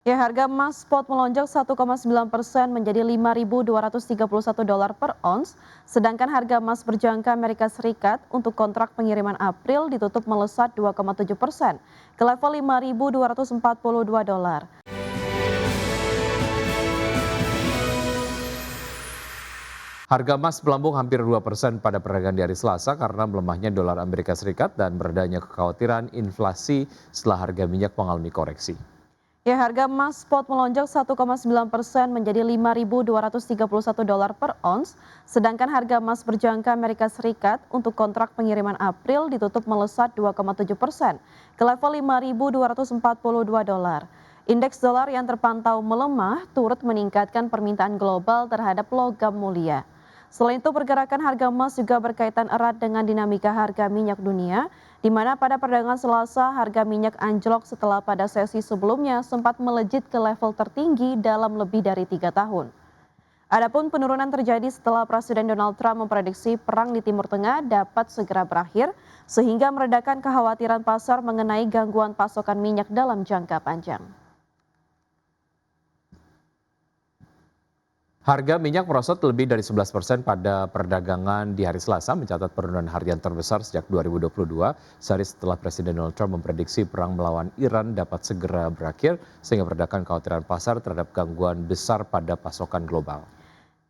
Ya, harga emas spot melonjak 1,9% menjadi 5.231 dolar per ons, sedangkan harga emas berjangka Amerika Serikat untuk kontrak pengiriman April ditutup melesat 2,7% ke level 5.242 dolar. Harga emas melambung hampir 2% pada perdagangan di hari Selasa karena melemahnya dolar Amerika Serikat dan beredanya kekhawatiran inflasi setelah harga minyak mengalami koreksi. Ya, harga emas spot melonjak 1,9% menjadi 5.231 dolar per ons, sedangkan harga emas berjangka Amerika Serikat untuk kontrak pengiriman April ditutup melesat 2,7% ke level 5.242 dolar. Indeks dolar yang terpantau melemah turut meningkatkan permintaan global terhadap logam mulia. Selain itu, pergerakan harga emas juga berkaitan erat dengan dinamika harga minyak dunia, di mana pada perdagangan Selasa harga minyak anjlok setelah pada sesi sebelumnya sempat melejit ke level tertinggi dalam lebih dari 3 tahun. Adapun penurunan terjadi setelah Presiden Donald Trump memprediksi perang di Timur Tengah dapat segera berakhir, sehingga meredakan kekhawatiran pasar mengenai gangguan pasokan minyak dalam jangka panjang. Harga minyak merosot lebih dari 11% pada perdagangan di hari Selasa, mencatat penurunan harian terbesar sejak 2022, sehari setelah Presiden Donald Trump memprediksi perang melawan Iran dapat segera berakhir, sehingga meredakan kekhawatiran pasar terhadap gangguan besar pada pasokan global.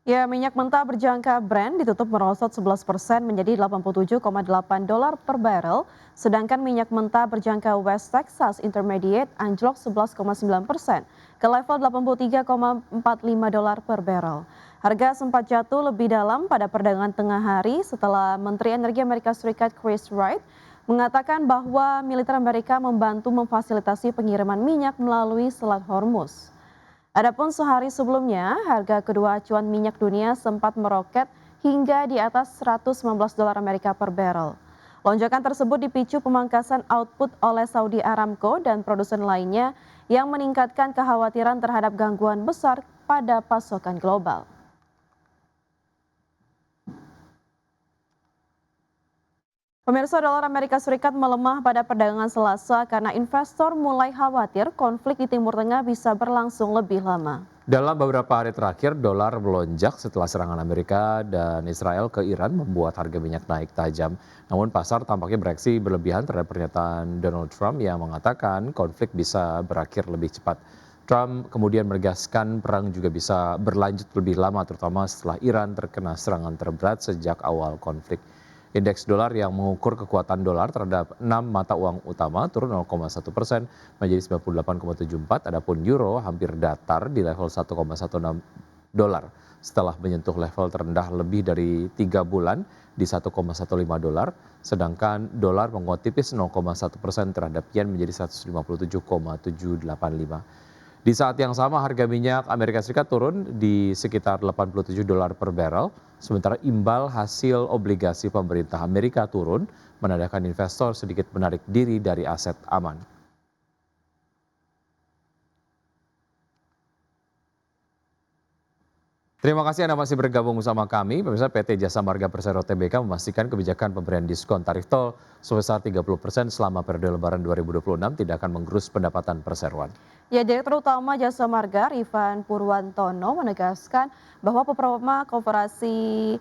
Ya, minyak mentah berjangka Brent ditutup merosot 11% menjadi 87,8 dolar per barrel, sedangkan minyak mentah berjangka West Texas Intermediate anjlok 11,9% ke level 83,45 dolar per barrel. Harga sempat jatuh lebih dalam pada perdagangan tengah hari setelah Menteri Energi Amerika Serikat Chris Wright mengatakan bahwa militer Amerika membantu memfasilitasi pengiriman minyak melalui Selat Hormuz. Adapun sehari sebelumnya, harga kedua acuan minyak dunia sempat meroket hingga di atas 119 dolar Amerika per barrel. Lonjakan tersebut dipicu pemangkasan output oleh Saudi Aramco dan produsen lainnya yang meningkatkan kekhawatiran terhadap gangguan besar pada pasokan global. Pemirsa, dolar Amerika Serikat melemah pada perdagangan Selasa karena investor mulai khawatir konflik di Timur Tengah bisa berlangsung lebih lama. Dalam beberapa hari terakhir, dolar melonjak setelah serangan Amerika dan Israel ke Iran membuat harga minyak naik tajam. Namun pasar tampaknya bereaksi berlebihan terhadap pernyataan Donald Trump yang mengatakan konflik bisa berakhir lebih cepat. Trump kemudian menegaskan perang juga bisa berlanjut lebih lama, terutama setelah Iran terkena serangan terberat sejak awal konflik. Indeks dolar yang mengukur kekuatan dolar terhadap 6 mata uang utama turun 0,1% menjadi 98,74, adapun euro hampir datar di level 1,16 dolar setelah menyentuh level terendah lebih dari 3 bulan di 1,15 dolar, sedangkan dolar menguat tipis 0,1% terhadap yen menjadi 157,785. Di saat yang sama harga minyak Amerika Serikat turun di sekitar 87 dolar per barrel, sementara imbal hasil obligasi pemerintah Amerika turun, menandakan investor sedikit menarik diri dari aset aman. Terima kasih Anda masih bergabung bersama kami. Pemirsa, PT Jasa Marga Persero Tbk memastikan kebijakan pemberian diskon tarif tol sebesar 30% selama periode Lebaran 2026 tidak akan menggerus pendapatan perseroan. Ya, Direktur Utama Jasa Marga Rifan Purwantono menegaskan bahwa performa koperasi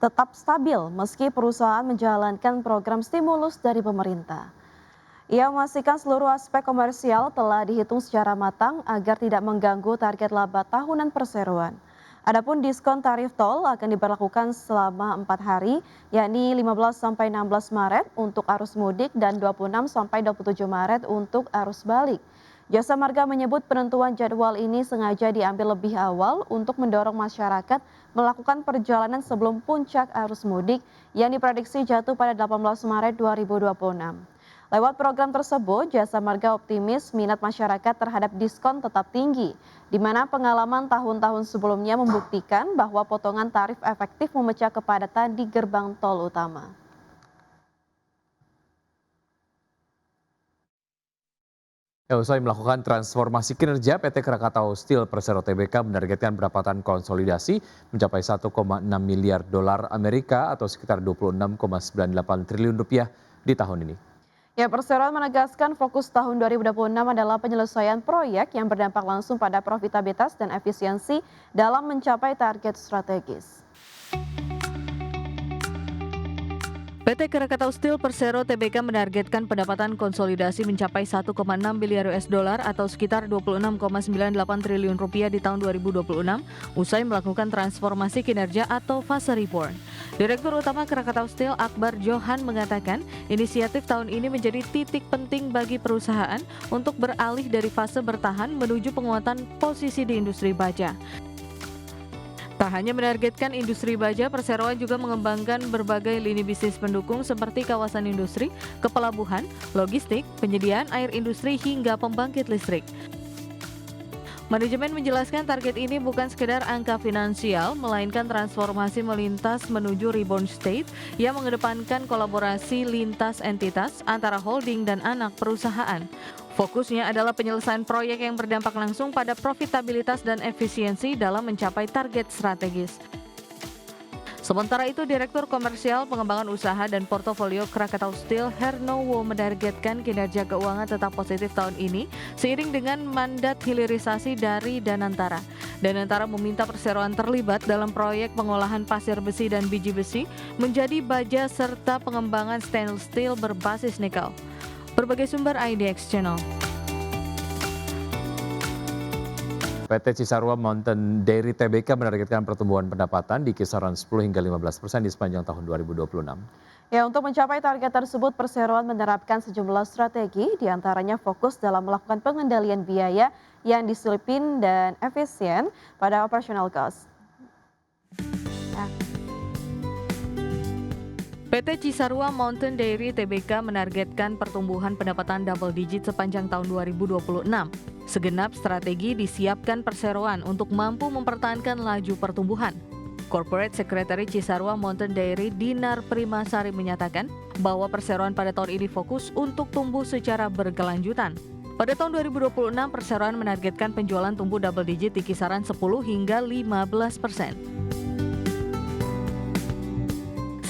tetap stabil meski perusahaan menjalankan program stimulus dari pemerintah. Ia memastikan seluruh aspek komersial telah dihitung secara matang agar tidak mengganggu target laba tahunan perseroan. Adapun diskon tarif tol akan diberlakukan selama 4 hari, yakni 15 sampai 16 Maret untuk arus mudik dan 26 sampai 27 Maret untuk arus balik. Jasa Marga menyebut penentuan jadwal ini sengaja diambil lebih awal untuk mendorong masyarakat melakukan perjalanan sebelum puncak arus mudik yang diprediksi jatuh pada 18 Maret 2026. Lewat program tersebut, Jasa Marga optimis minat masyarakat terhadap diskon tetap tinggi, di mana pengalaman tahun-tahun sebelumnya membuktikan bahwa potongan tarif efektif memecah kepadatan di gerbang tol utama. Ya, usai melakukan transformasi kinerja, PT Krakatau Steel Persero Tbk menargetkan pendapatan konsolidasi mencapai 1,6 miliar dolar Amerika atau sekitar 26,98 triliun rupiah di tahun ini. Ya, Perseroan menegaskan fokus tahun 2026 adalah penyelesaian proyek yang berdampak langsung pada profitabilitas dan efisiensi dalam mencapai target strategis. PT Krakatau Steel Persero Tbk menargetkan pendapatan konsolidasi mencapai 1,6 miliar US dollar atau sekitar 26,98 triliun rupiah di tahun 2026 usai melakukan transformasi kinerja atau fase reborn. Direktur Utama Krakatau Steel Akbar Johan mengatakan inisiatif tahun ini menjadi titik penting bagi perusahaan untuk beralih dari fase bertahan menuju penguatan posisi di industri baja. Tak hanya menargetkan industri baja, Perseroan juga mengembangkan berbagai lini bisnis pendukung seperti kawasan industri, kepelabuhan, logistik, penyediaan air industri hingga pembangkit listrik. Manajemen menjelaskan target ini bukan sekedar angka finansial, melainkan transformasi melintas menuju reborn state yang mengedepankan kolaborasi lintas entitas antara holding dan anak perusahaan. Fokusnya adalah penyelesaian proyek yang berdampak langsung pada profitabilitas dan efisiensi dalam mencapai target strategis. Sementara itu, Direktur Komersial Pengembangan Usaha dan Portofolio Krakatau Steel Hernowo menargetkan kinerja keuangan tetap positif tahun ini seiring dengan mandat hilirisasi dari Danantara. Danantara meminta Perseroan terlibat dalam proyek pengolahan pasir besi dan biji besi menjadi baja serta pengembangan stainless steel berbasis nikel. Berbagai sumber IDX Channel. PT Cisarua Mountain Dairy Tbk menargetkan pertumbuhan pendapatan di kisaran 10 hingga 15% di sepanjang tahun 2026. Ya, untuk mencapai target tersebut, Perseroan menerapkan sejumlah strategi, diantaranya fokus dalam melakukan pengendalian biaya yang disiplin dan efisien pada operational cost. PT Cisarua Mountain Dairy Tbk menargetkan pertumbuhan pendapatan double digit sepanjang tahun 2026. Segenap strategi disiapkan Perseroan untuk mampu mempertahankan laju pertumbuhan. Corporate Secretary Cisarua Mountain Dairy Dinar Primasari menyatakan bahwa Perseroan pada tahun ini fokus untuk tumbuh secara berkelanjutan. Pada tahun 2026, Perseroan menargetkan penjualan tumbuh double digit di kisaran 10 hingga 15%.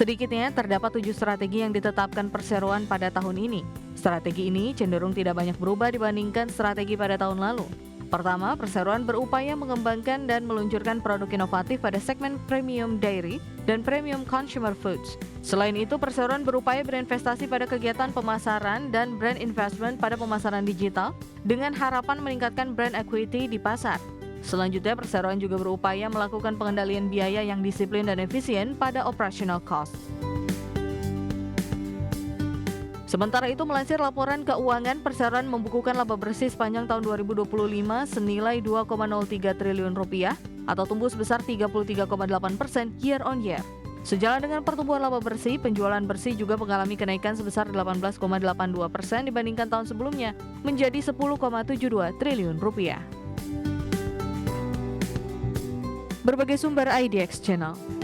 Sedikitnya terdapat 7 strategi yang ditetapkan Perseroan pada tahun ini. Strategi ini cenderung tidak banyak berubah dibandingkan strategi pada tahun lalu. Pertama, Perseroan berupaya mengembangkan dan meluncurkan produk inovatif pada segmen premium dairy dan premium consumer foods. Selain itu, Perseroan berupaya berinvestasi pada kegiatan pemasaran dan brand investment pada pemasaran digital dengan harapan meningkatkan brand equity di pasar. Selanjutnya, Perseroan juga berupaya melakukan pengendalian biaya yang disiplin dan efisien pada operational cost. Sementara itu, melansir laporan keuangan, Perseroan membukukan laba bersih sepanjang tahun 2025 senilai 2,03 triliun rupiah atau tumbuh sebesar 33,8% year on year. Sejalan dengan pertumbuhan laba bersih, penjualan bersih juga mengalami kenaikan sebesar 18,82% dibandingkan tahun sebelumnya menjadi 10,72 triliun rupiah. Berbagai sumber IDX Channel.